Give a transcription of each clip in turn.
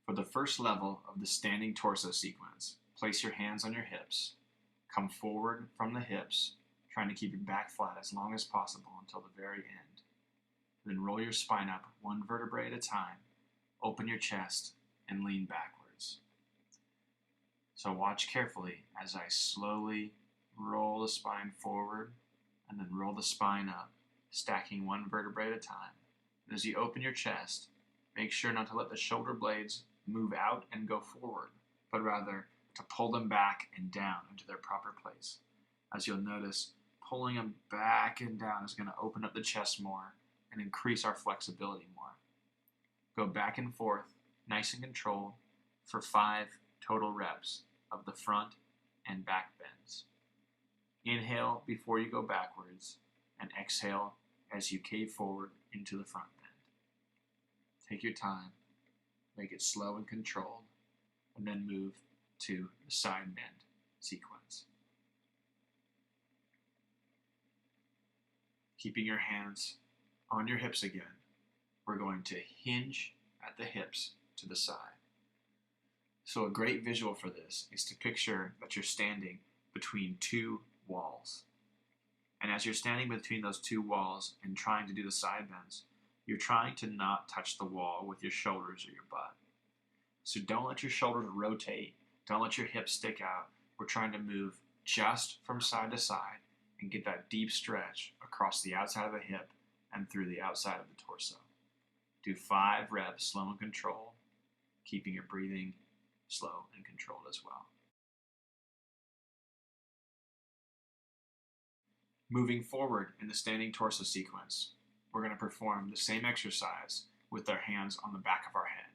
For the first level of the standing torso sequence, place your hands on your hips, come forward from the hips, trying to keep your back flat as long as possible until the very end. Then roll your spine up one vertebrae at a time, open your chest, and lean backwards. So watch carefully as I slowly roll the spine forward and then roll the spine up, stacking one vertebrae at a time. And as you open your chest, make sure not to let the shoulder blades move out and go forward, but rather to pull them back and down into their proper place. As you'll notice, pulling them back and down is going to open up the chest more and increase our flexibility more. Go back and forth, nice and controlled, for 5 total reps of the front and back bends. Inhale before you go backwards, and exhale as you cave forward into the front bend. Take your time, make it slow and controlled, and then move to the side bend sequence. Keeping your hands on your hips again, we're going to hinge at the hips to the side. So a great visual for this is to picture that you're standing between 2 walls. And as you're standing between those 2 walls and trying to do the side bends, you're trying to not touch the wall with your shoulders or your butt. So don't let your shoulders rotate, don't let your hips stick out. We're trying to move just from side to side and get that deep stretch across the outside of the hip and through the outside of the torso. Do 5 reps, slow and controlled, keeping your breathing slow and controlled as well. Moving forward in the standing torso sequence, we're going to perform the same exercise with our hands on the back of our head,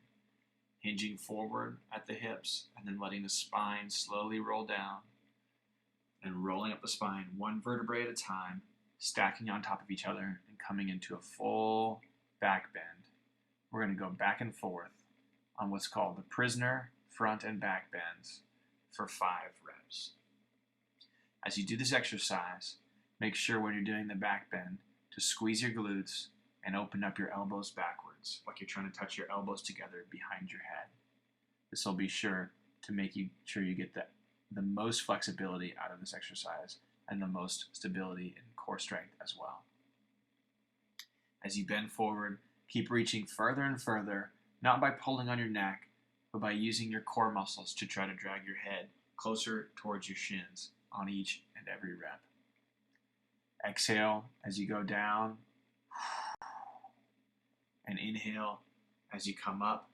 hinging forward at the hips and then letting the spine slowly roll down and rolling up the spine 1 vertebrae at a time, stacking on top of each other and coming into a full back bend. We're going to go back and forth on what's called the prisoner front and back bends for 5 reps. As you do this exercise, make sure when you're doing the back bend to squeeze your glutes and open up your elbows backwards, like you're trying to touch your elbows together behind your head. This will be sure to make sure you get the most flexibility out of this exercise and the most stability and core strength as well. As you bend forward, keep reaching further and further, not by pulling on your neck, but by using your core muscles to try to drag your head closer towards your shins on each and every rep. Exhale as you go down, and inhale as you come up,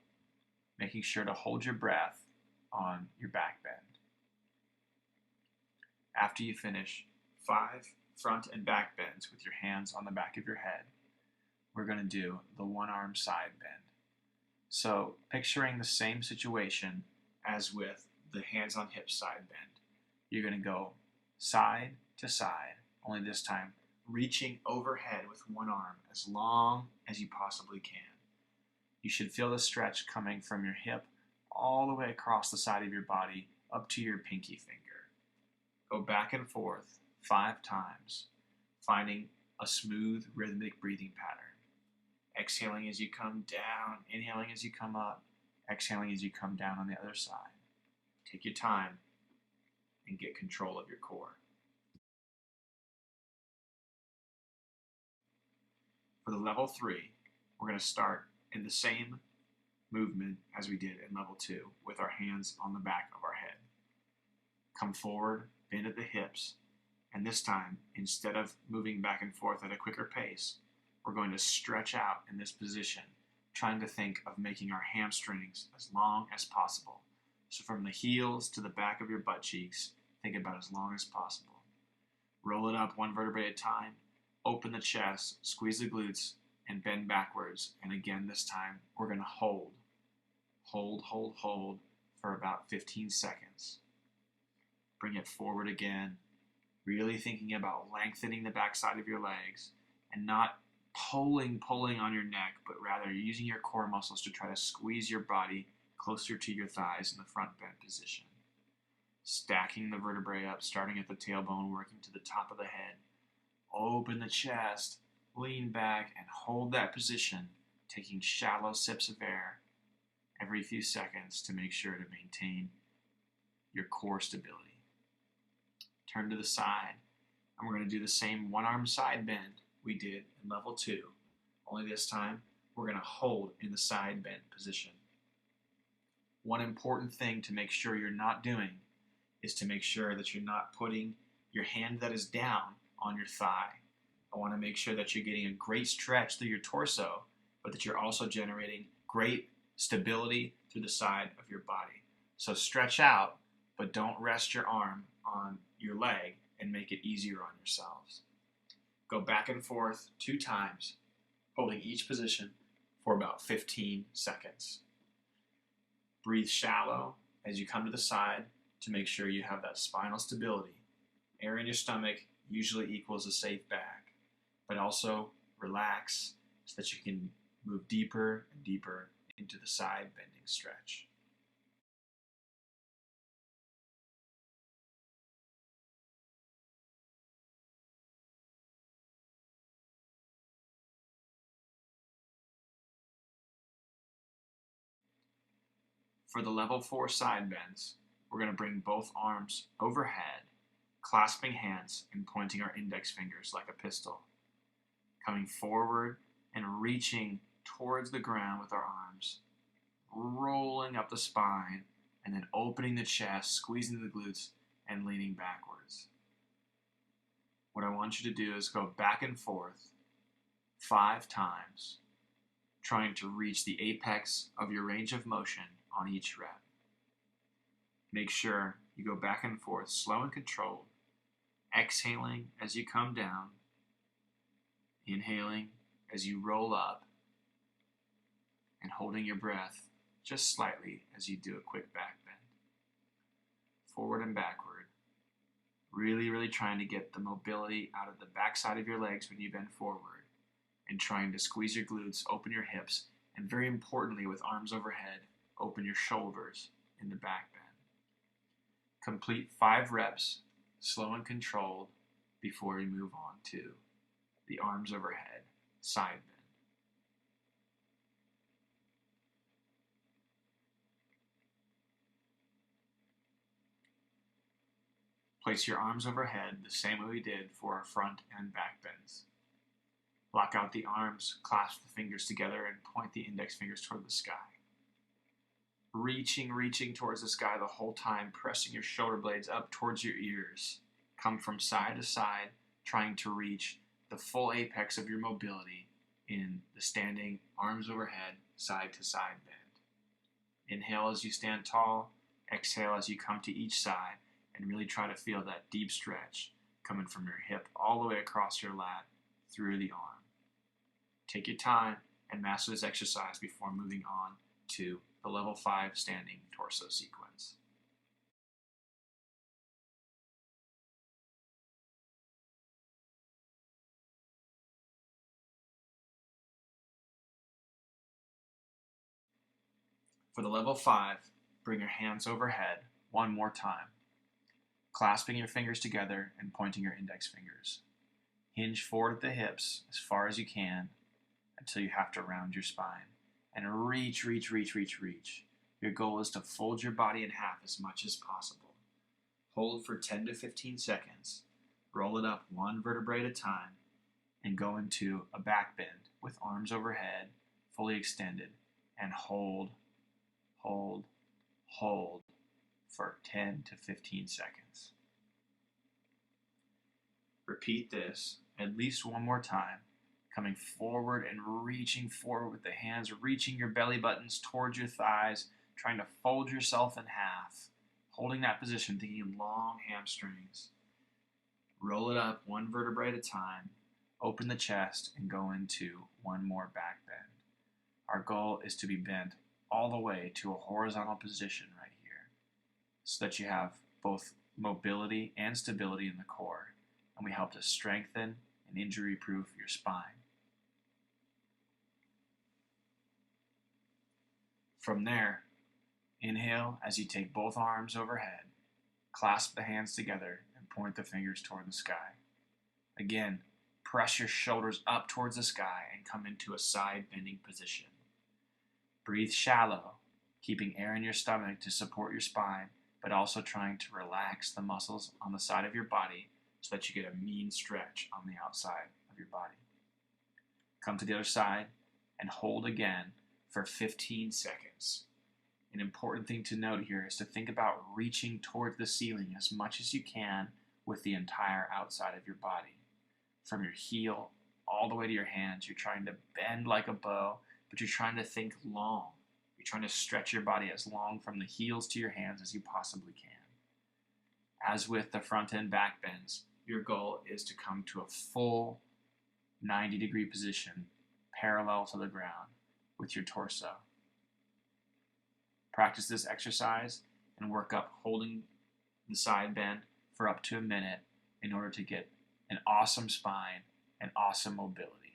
making sure to hold your breath on your back bend. After you finish 5 front and back bends with your hands on the back of your head, we're going to do the 1-arm side bend. So picturing the same situation as with the hands on hips side bend. You're going to go side to side, only this time reaching overhead with 1 arm as long as you possibly can. You should feel the stretch coming from your hip all the way across the side of your body up to your pinky finger. Go back and forth 5 times, finding a smooth rhythmic breathing pattern. Exhaling as you come down, inhaling as you come up, exhaling as you come down on the other side. Take your time and get control of your core. For the level 3, we're going to start in the same movement as we did in level 2 with our hands on the back of our head. Come forward, bend at the hips, and this time, instead of moving back and forth at a quicker pace, we're going to stretch out in this position, trying to think of making our hamstrings as long as possible. So from the heels to the back of your butt cheeks, think about as long as possible. Roll it up 1 vertebrae at a time, open the chest, squeeze the glutes, and bend backwards. And again, this time, we're going to hold for about 15 seconds. Bring it forward again, really thinking about lengthening the backside of your legs and not pulling on your neck, but rather using your core muscles to try to squeeze your body closer to your thighs in the front bend position. Stacking the vertebrae up, starting at the tailbone, working to the top of the head. Open the chest, lean back, and hold that position, taking shallow sips of air every few seconds to make sure to maintain your core stability. Turn to the side, and we're going to do the same one-arm side bend we did in level 2. Only this time, we're going to hold in the side bend position. One important thing to make sure you're not doing is to make sure that you're not putting your hand that is down on your thigh. I want to make sure that you're getting a great stretch through your torso, but that you're also generating great stability through the side of your body. So stretch out, but don't rest your arm on your leg and make it easier on yourselves. Go back and forth 2 times, holding each position for about 15 seconds. Breathe shallow as you come to the side to make sure you have that spinal stability. Air in your stomach usually equals a safe back, but also relax so that you can move deeper and deeper into the side bending stretch. For the level 4 side bends, we're going to bring both arms overhead, clasping hands and pointing our index fingers like a pistol. Coming forward and reaching towards the ground with our arms, rolling up the spine, and then opening the chest, squeezing the glutes, and leaning backwards. What I want you to do is go back and forth 5 times, trying to reach the apex of your range of motion on each rep. Make sure you go back and forth, slow and controlled, exhaling as you come down, inhaling as you roll up, and holding your breath just slightly as you do a quick back bend. Forward and backward. Really trying to get the mobility out of the backside of your legs when you bend forward, and trying to squeeze your glutes, open your hips, and very importantly, with arms overhead, open your shoulders in the back bend. Complete 5 reps, slow and controlled, before we move on to the arms overhead side bend. Place your arms overhead the same way we did for our front and back bends. Lock out the arms, clasp the fingers together, and point the index fingers toward the sky. Reaching towards the sky the whole time, pressing your shoulder blades up towards your ears. Come from side to side, trying to reach the full apex of your mobility in the standing arms overhead, side to side bend. Inhale as you stand tall, exhale as you come to each side, and really try to feel that deep stretch coming from your hip all the way across your lat through the arm. Take your time and master this exercise before moving on to the level 5 standing torso sequence. For the level 5, bring your hands overhead one more time, clasping your fingers together and pointing your index fingers. Hinge forward at the hips as far as you can until you have to round your spine. And reach. Your goal is to fold your body in half as much as possible. Hold for 10 to 15 seconds. Roll it up 1 vertebrae at a time and go into a back bend with arms overhead, fully extended, and hold for 10 to 15 seconds. Repeat this at least one more time, coming forward and reaching forward with the hands, reaching your belly buttons towards your thighs, trying to fold yourself in half, holding that position, thinking long hamstrings. Roll it up 1 vertebrae at a time, open the chest, and go into 1 more back bend. Our goal is to be bent all the way to a horizontal position right here, so that you have both mobility and stability in the core, and we help to strengthen and injury-proof your spine. From there, inhale as you take both arms overhead, clasp the hands together, and point the fingers toward the sky. Again, press your shoulders up towards the sky and come into a side bending position. Breathe shallow keeping air in your stomach to support your spine, but also trying to relax the muscles on the side of your body so that you get a mean stretch on the outside of your body. Come to the other side and hold again for 15 seconds. An important thing to note here is to think about reaching toward the ceiling as much as you can with the entire outside of your body. From your heel all the way to your hands, you're trying to bend like a bow, but you're trying to think long. You're trying to stretch your body as long from the heels to your hands as you possibly can. As with the front and back bends, your goal is to come to a full 90-degree position parallel to the ground with your torso. Practice this exercise and work up holding the side bend for up to a minute in order to get an awesome spine and awesome mobility.